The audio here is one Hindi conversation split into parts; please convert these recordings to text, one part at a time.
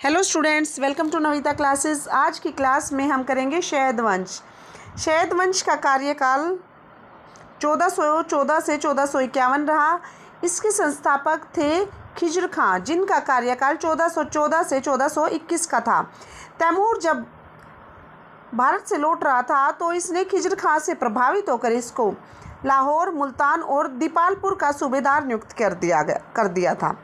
Hello students, welcome to Navita classes. आज की क्लास में हम करेंगे शैद वंश। शैद वंश का कार्यकाल 1414 से 1451 रहा। इसके संस्थापक थे खिज्र खां, जिनका कार्यकाल 1414 से 1421 का था। तैमूर जब भारत से लौट रहा था तो इसने खिज्र खां से प्रभावित होकर इसको लाहौर, मुल्तान और दीपालपुर का सूबेदार नियुक्त कर दिया था।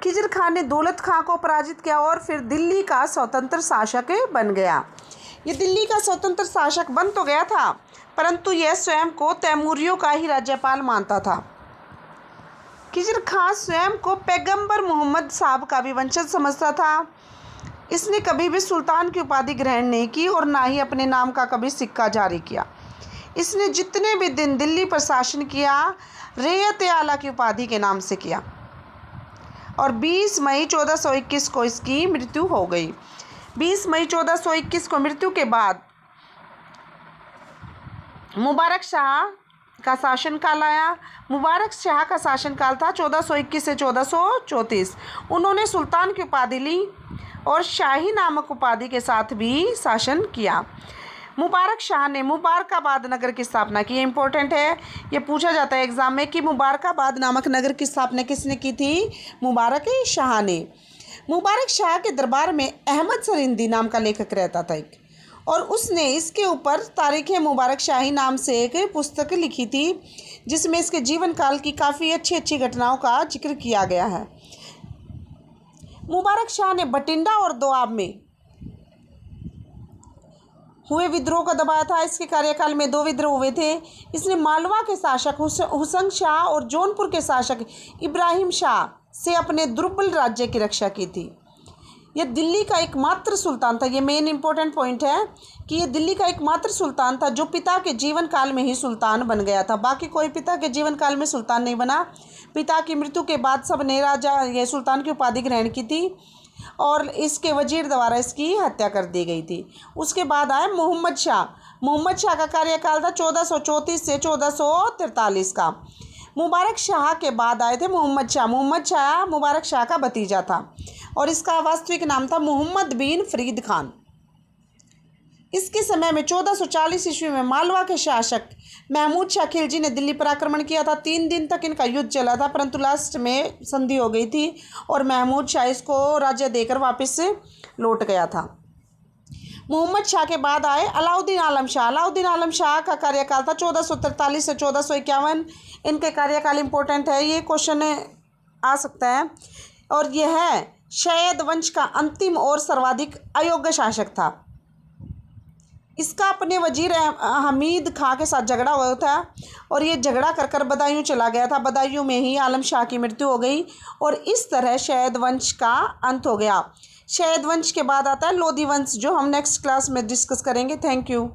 खिज्र खां ने दौलत खां को पराजित किया और फिर दिल्ली का स्वतंत्र शासक बन गया। ये दिल्ली का स्वतंत्र शासक बन तो गया था, परंतु यह स्वयं को तैमूरियों का ही राज्यपाल मानता था। खिज्र खां स्वयं को पैगंबर मोहम्मद साहब का भी वंशज समझता था। इसने कभी भी सुल्तान की उपाधि ग्रहण नहीं की और ना ही अपने नाम का कभी सिक्का जारी किया। इसने जितने भी दिन दिल्ली पर शासन किया, रैयत आला की उपाधि के नाम से किया और 20 मई 1421 को इसकी मृत्यु हो गई। 20 मई 1421 को मृत्यु के बाद मुबारक शाह का शासनकाल आया। मुबारक शाह का शासनकाल था 1421 से 1434। उन्होंने सुल्तान की उपाधि ली और शाही नामक उपाधि के साथ भी शासन किया। मुबारक शाह ने मुबारकाबाद नगर की स्थापना की। इम्पोर्टेंट है, ये पूछा जाता है एग्जाम में कि मुबारकाबाद नामक नगर की स्थापना किसने की थी? मुबारक शाह ने। मुबारक शाह के दरबार में अहमद सरिंदी नाम का लेखक रहता था और उसने इसके ऊपर तारीख़ मुबारक शाही नाम से एक पुस्तक लिखी थी, जिसमें इसके जीवन काल की काफ़ी अच्छी घटनाओं का जिक्र किया गया है। मुबारक शाह ने बठिंडा और दोआब में हुए विद्रोह को दबाया था। इसके कार्यकाल में 2 विद्रोह हुए थे। इसने मालवा के शासक हुसैन शाह और जौनपुर के शासक इब्राहिम शाह से अपने दुर्बल राज्य की रक्षा की थी। यह दिल्ली का एकमात्र सुल्तान था। ये मेन इंपॉर्टेंट पॉइंट है कि यह दिल्ली का एकमात्र सुल्तान था जो पिता के जीवन काल में ही सुल्तान बन गया था। बाकी कोई पिता के जीवन काल में सुल्तान नहीं बना। पिता की मृत्यु के बाद सब ने राजा ये सुल्तान की उपाधि ग्रहण की थी और इसके वजीर द्वारा इसकी हत्या कर दी गई थी। उसके बाद आए मोहम्मद शाह। मोहम्मद शाह का कार्यकाल था 1434 से 1443 का। मुबारक शाह के बाद आए थे मोहम्मद शाह। मोहम्मद शाह मुबारक शाह का भतीजा था और इसका वास्तविक नाम था मोहम्मद बिन फरीद खान। इसके समय में 1440 ईस्वी में मालवा के शासक महमूद शाह खिलजी ने दिल्ली पर आक्रमण किया था। 3 दिन तक इनका युद्ध चला था, परंतु लास्ट में संधि हो गई थी और महमूद शाह इसको राज्य देकर वापस लौट गया था। मोहम्मद शाह के बाद आए अलाउद्दीन आलम शाह। अलाउद्दीन आलम शाह का कार्यकाल था 1443 से 1451। इनके कार्यकाल इंपॉर्टेंट है, ये क्वेश्चन आ सकता है। और यह है शैद वंश का अंतिम और सर्वाधिक अयोग्य शासक था। इसका अपने वजीर हमीद खां के साथ झगड़ा हुआ था और ये झगड़ा कर बदायूं चला गया था। बदायूं में ही आलम शाह की मृत्यु हो गई और इस तरह शैद वंश का अंत हो गया। शैद वंश के बाद आता है लोधी वंश, जो हम नेक्स्ट क्लास में डिस्कस करेंगे। Thank you.